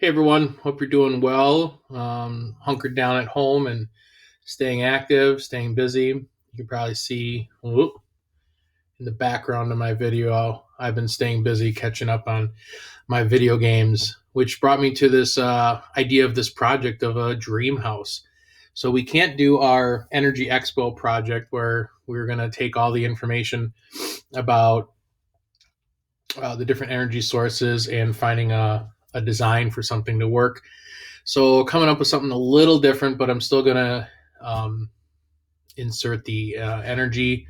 Hey everyone, hope you're doing well. Hunkered down at home and staying active, staying busy. You can probably see in the background of my video, I've been staying busy catching up on my video games, which brought me to this idea of this project of a dream house. So we can't do our Energy Expo project where we're going to take all the information about the different energy sources and finding a design for something to work. So coming up with something a little different, but I'm still gonna insert the energy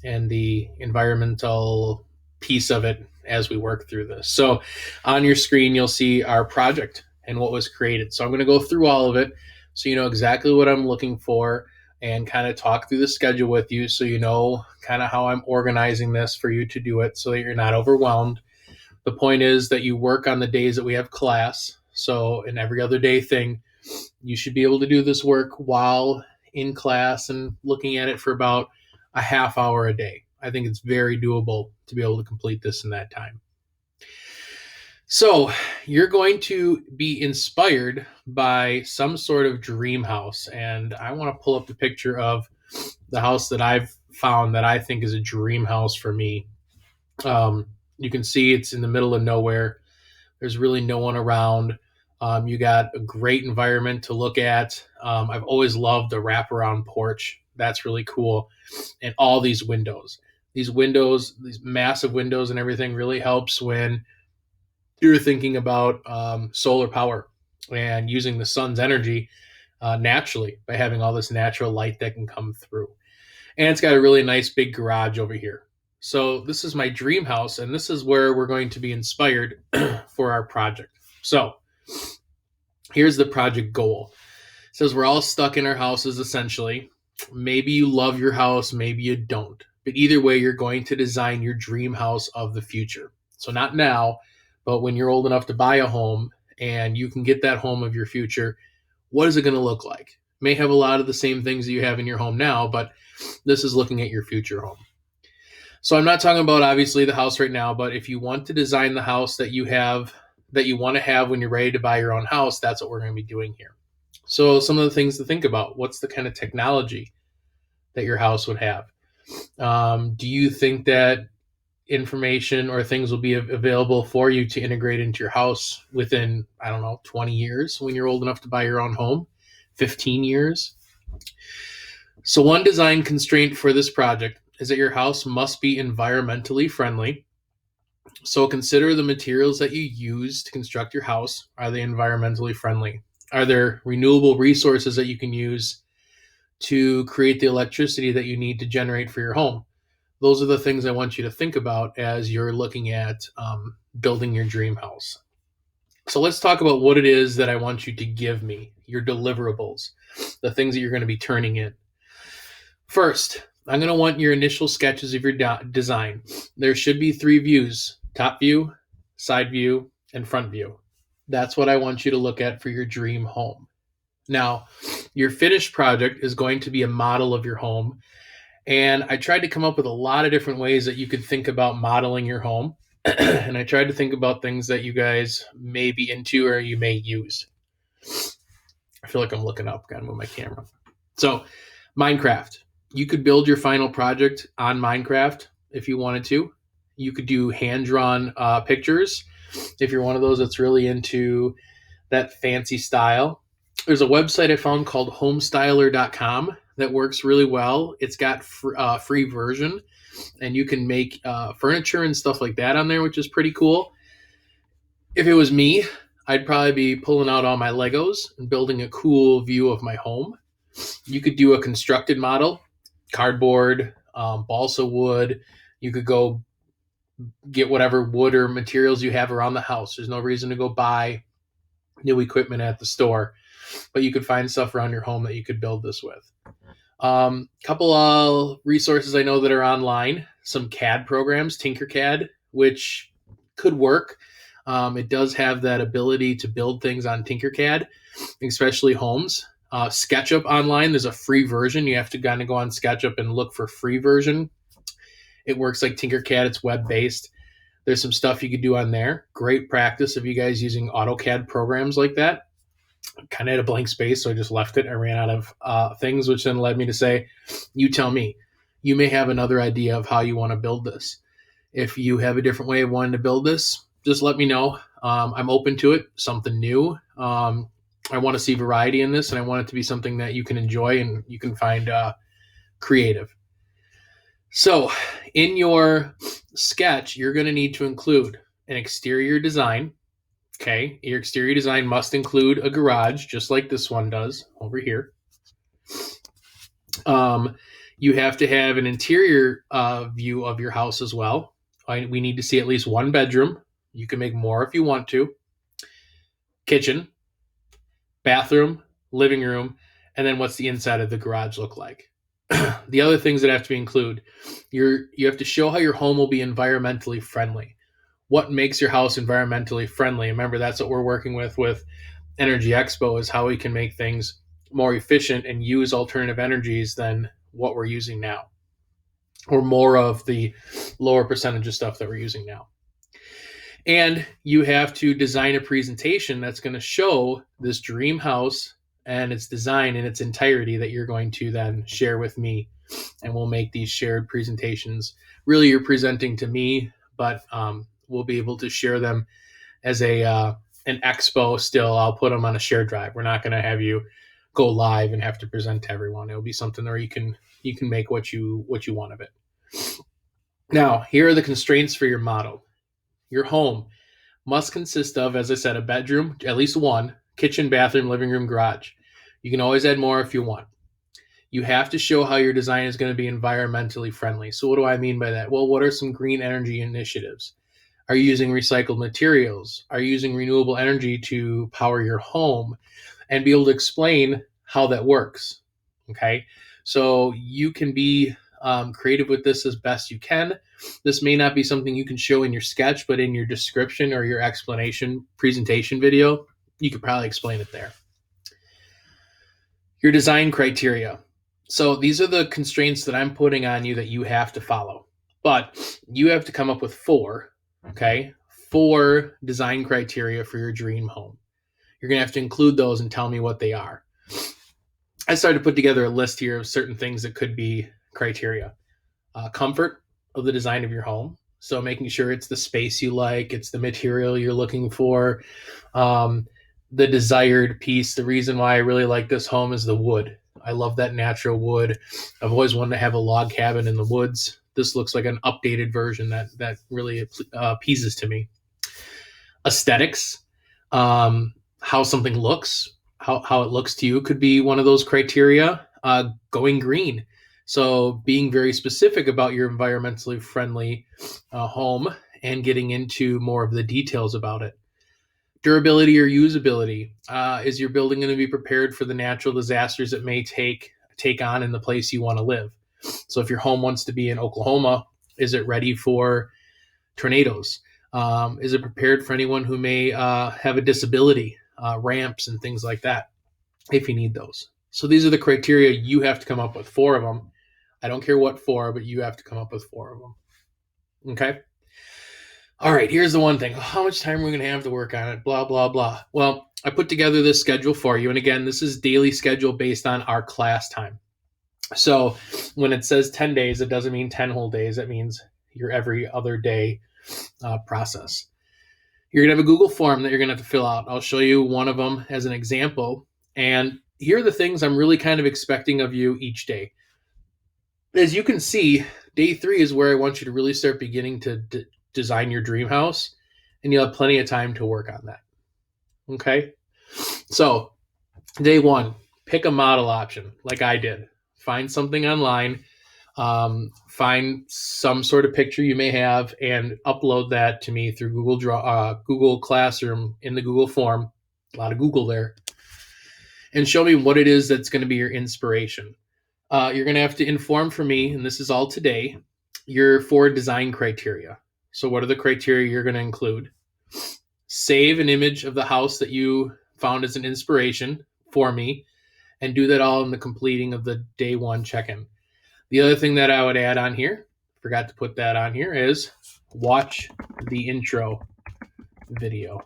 and the environmental piece of it as we work through this. So on your screen, you'll see our project and what was created. So I'm going to go through all of it so you know exactly what I'm looking for and kind of talk through the schedule with you so you know kind of how I'm organizing this for you to do it so that you're not overwhelmed. The point is that you work on the days that we have class. So in every other day thing, you should be able to do this work while in class and looking at it for about a half hour a day. I think it's very doable to be able to complete this in that time. So you're going to be inspired by some sort of dream house. And I want to pull up the picture of the house that I've found that I think is a dream house for me. You can see it's in the middle of nowhere. There's really no one around. You got a great environment to look at. I've always loved the wraparound porch. That's really cool. And all these windows, these massive windows and everything really helps when you're thinking about solar power and using the sun's energy naturally by having all this natural light that can come through. And it's got a really nice big garage over here. So this is my dream house, and this is where we're going to be inspired for our project. So here's the project goal. It says we're all stuck in our houses, essentially. Maybe you love your house, maybe you don't. But either way, you're going to design your dream house of the future. So not now, but when you're old enough to buy a home and you can get that home of your future, what is it going to look like? It may have a lot of the same things that you have in your home now, but this is looking at your future home. So I'm not talking about obviously the house right now, but if you want to design the house that you want to have when you're ready to buy your own house, that's what we're going to be doing here. So some of the things to think about: what's the kind of technology that your house would have? Do you think that information or things will be available for you to integrate into your house within, 20 years when you're old enough to buy your own home? 15 years? So one design constraint for this project is that your house must be environmentally friendly. So consider the materials that you use to construct your house. Are they environmentally friendly? Are there renewable resources that you can use to create the electricity that you need to generate for your home? Those are the things I want you to think about as you're looking at building your dream house. So let's talk about what it is that I want you to give me, your deliverables, the things that you're going to be turning in. First, I'm going to want your initial sketches of your design. There should be 3 views: top view, side view, and front view. That's what I want you to look at for your dream home. Now, your finished project is going to be a model of your home. And I tried to come up with a lot of different ways that you could think about modeling your home. And I tried to think about things that you guys may be into or you may use. I feel like I'm looking up. Gotta move my camera. So, Minecraft. You could build your final project on Minecraft if you wanted to. You could do hand-drawn pictures if you're one of those that's really into that fancy style. There's a website I found called homestyler.com that works really well. It's got free version, and you can make furniture and stuff like that on there, which is pretty cool. If it was me, I'd probably be pulling out all my Legos and building a cool view of my home. You could do a constructed model, cardboard, balsa wood. You could go get whatever wood or materials you have around the house. There's no reason to go buy new equipment at the store, but you could find stuff around your home that you could build this with. Couple of resources I know that are online, some CAD programs, Tinkercad, which could work. It does have that ability to build things on Tinkercad, especially homes. SketchUp online, there's a free version. You have to kind of go on SketchUp and look for free version. It works like Tinkercad. It's web-based. There's some stuff you could do on there. Great practice of you guys using AutoCAD programs like that. Kind of had a blank space, so I just left it. I ran out of things, which then led me to say, you tell me. You may have another idea of how you want to build this. If you have a different way of wanting to build this, just let me know. I'm open to it, something new. I want to see variety in this, and I want it to be something that you can enjoy and you can find creative. So in your sketch, you're going to need to include an exterior design. Okay, your exterior design must include a garage, just like this one does over here. You have to have an interior view of your house as well. We need to see at least one bedroom. You can make more if you want to. Kitchen, bathroom, living room, and then what's the inside of the garage look like. The other things that have to be included, you have to show how your home will be environmentally friendly. What makes your house environmentally friendly? Remember, that's what we're working with Energy Expo, is how we can make things more efficient and use alternative energies than what we're using now, or more of the lower percentage of stuff that we're using now. And you have to design a presentation that's going to show this dream house and its design in its entirety that you're going to then share with me. And we'll make these shared presentations. Really, you're presenting to me, but we'll be able to share them as an expo still. I'll put them on a shared drive. We're not going to have you go live and have to present to everyone. It'll be something where you can make what you want of it. Now, here are the constraints for your model. Your home must consist of, as I said, a bedroom, at least one, kitchen, bathroom, living room, garage. You can always add more if you want. You have to show how your design is going to be environmentally friendly. So what do I mean by that? Well, what are some green energy initiatives? Are you using recycled materials? Are you using renewable energy to power your home? And be able to explain how that works. Okay, so you can be creative with this as best you can. This may not be something you can show in your sketch, but in your description or your explanation presentation video, you could probably explain it there. Your design criteria. So these are the constraints that I'm putting on you that you have to follow. But you have to come up with 4 design criteria for your dream home. You're going to have to include those and tell me what they are. I started to put together a list here of certain things that could be criteria. Comfort of the design of your home. So making sure it's the space you like, it's the material you're looking for, the desired piece. The reason why I really like this home is the wood. I love that natural wood. I've always wanted to have a log cabin in the woods. This looks like an updated version that really appeases to me. Aesthetics, how something looks, how it looks to you could be one of those criteria. Going green. So being very specific about your environmentally friendly home and getting into more of the details about it. Durability or usability. Is your building going to be prepared for the natural disasters it may take on in the place you want to live? So if your home wants to be in Oklahoma, is it ready for tornadoes? Is it prepared for anyone who may have a disability, ramps and things like that, if you need those? So these are the criteria you have to come up with, 4 of them. I don't care what 4, but you have to come up with 4 of them. Okay? All right, here's the one thing. How much time are we going to have to work on it? Blah, blah, blah. Well, I put together this schedule for you. And again, this is daily schedule based on our class time. So when it says 10 days, it doesn't mean 10 whole days. That means your every other day process. You're going to have a Google form that you're going to have to fill out. I'll show you one of them as an example. And here are the things I'm really kind of expecting of you each day. As you can see, day 3 is where I want you to really start beginning to design your dream house, and you'll have plenty of time to work on that. Okay? So, day 1, pick a model option like I did. Find something online, find some sort of picture you may have, and upload that to me through Google Classroom in the Google form. A lot of Google there. And show me what it is that's going to be your inspiration. You're going to have to inform for me, and this is all today, your 4 design criteria. So what are the criteria you're going to include? Save an image of the house that you found as an inspiration for me, and do that all in the completing of the day 1 check-in. The other thing that I would add on here, forgot to put that on here, is watch the intro video.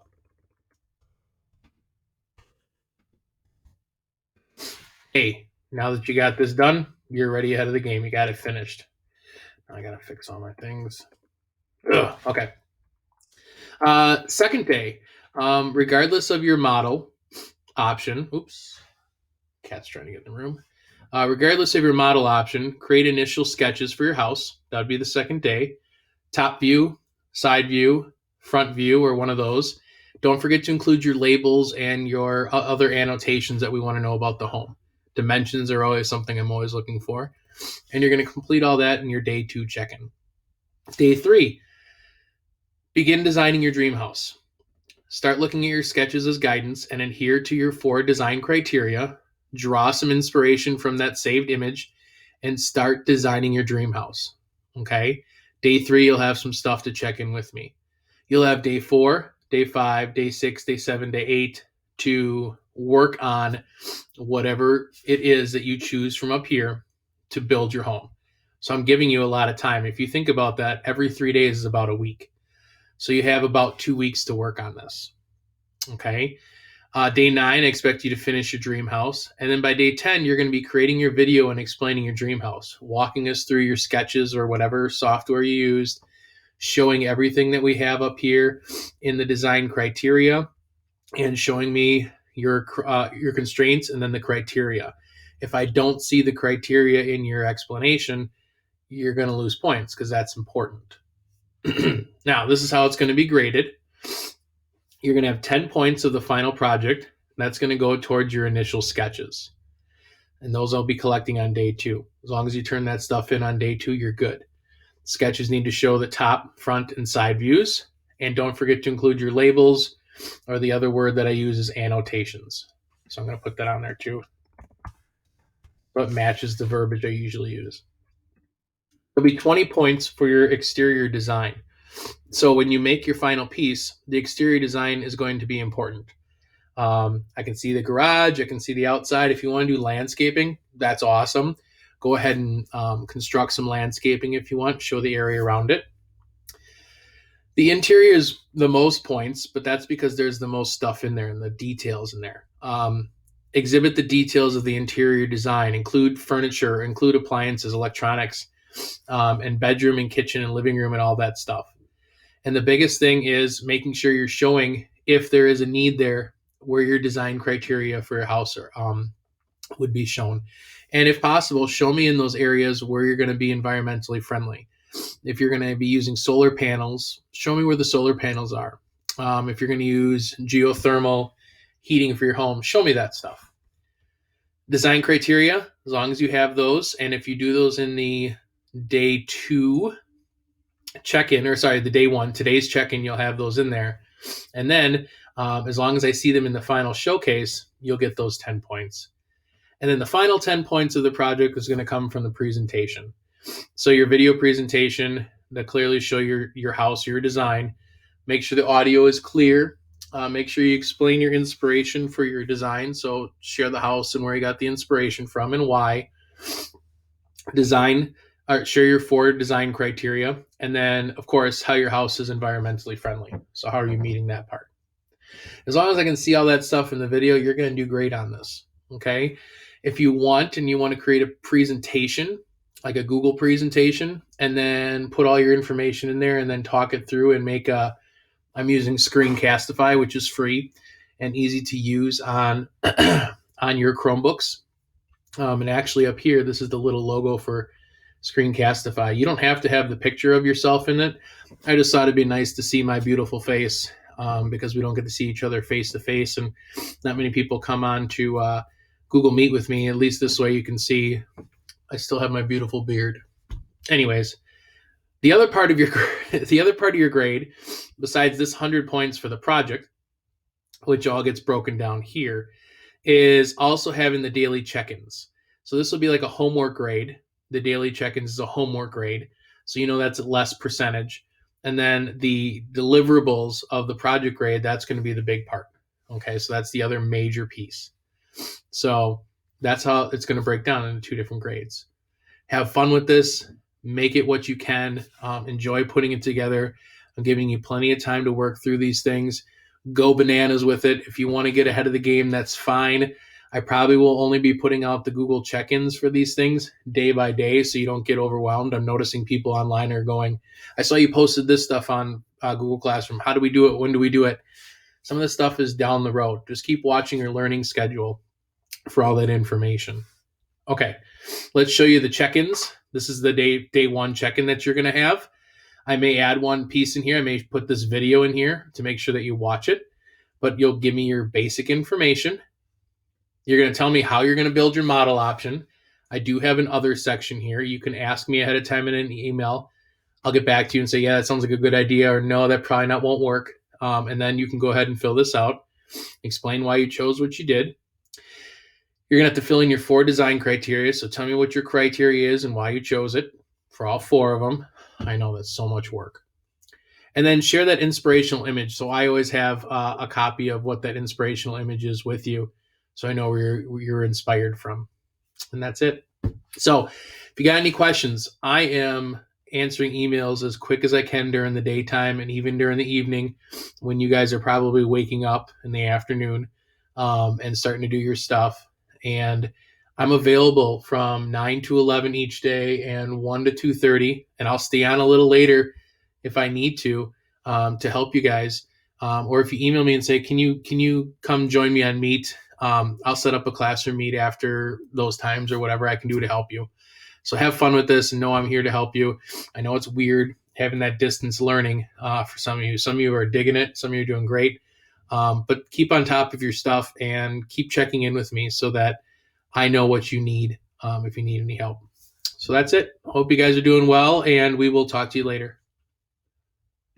Hey, now that you got this done, you're ready ahead of the game. You got it finished. I got to fix all my things. Ugh, okay. Second day, regardless of your model option, oops, cat's trying to get in the room. Regardless of your model option, create initial sketches for your house. That would be the second day. Top view, side view, front view, or one of those. Don't forget to include your labels and your other annotations that we want to know about the home. Dimensions are always something I'm always looking for. And you're going to complete all that in your day 2 check-in. Day 3, begin designing your dream house. Start looking at your sketches as guidance and adhere to your 4 design criteria. Draw some inspiration from that saved image and start designing your dream house. Okay? Day 3, you'll have some stuff to check in with me. You'll have day 4, day 5, day 6, day 7, day 8 to work on whatever it is that you choose from up here to build your home. So I'm giving you a lot of time. If you think about that, every 3 days is about a week. So you have about 2 weeks to work on this. Okay. Day 9, I expect you to finish your dream house. And then by day 10, you're going to be creating your video and explaining your dream house, walking us through your sketches or whatever software you used, showing everything that we have up here in the design criteria, and showing me your constraints and then the criteria. If I don't see the criteria in your explanation, you're going to lose points because that's important. Now, this is how it's going to be graded. You're going to have 10 points of the final project. That's going to go towards your initial sketches. And those I'll be collecting on day 2. As long as you turn that stuff in on day 2, you're good. Sketches need to show the top, front, and side views. And don't forget to include your labels, or the other word that I use is annotations. So I'm going to put that on there too. But matches the verbiage I usually use. There'll be 20 points for your exterior design. So when you make your final piece, the exterior design is going to be important. I can see the garage. I can see the outside. If you want to do landscaping, that's awesome. Go ahead and construct some landscaping if you want. Show the area around it. The interior is the most points, but that's because there's the most stuff in there and the details in there. Exhibit the details of the interior design. Include furniture, include appliances, electronics, and bedroom and kitchen and living room and all that stuff. And the biggest thing is making sure you're showing if there is a need there where your design criteria for your house would be shown. And if possible, show me in those areas where you're going to be environmentally friendly. If you're going to be using solar panels, show me where the solar panels are. If you're going to use geothermal heating for your home, show me that stuff. Design criteria, as long as you have those, and if you do those in the day 2 check-in, or sorry, the day 1, today's check-in, you'll have those in there. And then as long as I see them in the final showcase, you'll get those 10 points. And then the final 10 points of the project is going to come from the presentation. So your video presentation that clearly show your house, your design. Make sure the audio is clear. Make sure you explain your inspiration for your design. So share the house and where you got the inspiration from and why. Share your 4 design criteria. And then, of course, how your house is environmentally friendly. So how are you meeting that part? As long as I can see all that stuff in the video, you're going to do great on this. Okay? If you want and you want to create a presentation, like a Google presentation, and then put all your information in there and then talk it through and I'm using Screencastify, which is free and easy to use on your Chromebooks. And actually up here, this is the little logo for Screencastify. You don't have to have the picture of yourself in it. I just thought it'd be nice to see my beautiful face because we don't get to see each other face to face, and not many people come on to Google Meet with me. At least this way you can see I still have my beautiful beard. Anyways, the other part of your grade, besides this 100 points for the project, which all gets broken down here, is also having the daily check-ins. So this will be like a homework grade. The daily check-ins is a homework grade. So that's less percentage. And then the deliverables of the project grade, that's going to be the big part. Okay, so that's the other major piece. So that's how it's going to break down into 2 different grades. Have fun with this. Make it what you can. Enjoy putting it together. I'm giving you plenty of time to work through these things. Go bananas with it. If you want to get ahead of the game, that's fine. I probably will only be putting out the Google check-ins for these things day by day so you don't get overwhelmed. I'm noticing people online are going, I saw you posted this stuff on Google Classroom. How do we do it? When do we do it? Some of this stuff is down the road. Just keep watching your learning schedule for all that information. Okay, let's show you the check-ins. This is the day one check-in that you're going to have. I may add one piece in here. I may put this video in here to make sure that you watch it, but you'll give me your basic information. You're going to tell me how you're going to build your model option. I do have an other section here. You can ask me ahead of time in an email. I'll get back to you and say, yeah, that sounds like a good idea, or no, that probably won't work. And then you can go ahead and fill this out. Explain why you chose what you did. You're going to have to fill in your 4 design criteria. So tell me what your criteria is and why you chose it for all 4 of them. I know that's so much work. And then share that inspirational image. So I always have a copy of what that inspirational image is with you, so I know where you're inspired from. And that's it. So if you got any questions, I am answering emails as quick as I can during the daytime and even during the evening when you guys are probably waking up in the afternoon and starting to do your stuff. And I'm available from 9 to 11 each day and 1 to 2:30, and I'll stay on a little later if I need to help you guys. Or if you email me and say, can you come join me on Meet? I'll set up a classroom meet after those times or whatever I can do to help you. So have fun with this and know I'm here to help you. I know it's weird having that distance learning for some of you. Some of you are digging it. Some of you are doing great. But keep on top of your stuff and keep checking in with me so that I know what you need if you need any help. So that's it. Hope you guys are doing well, and we will talk to you later.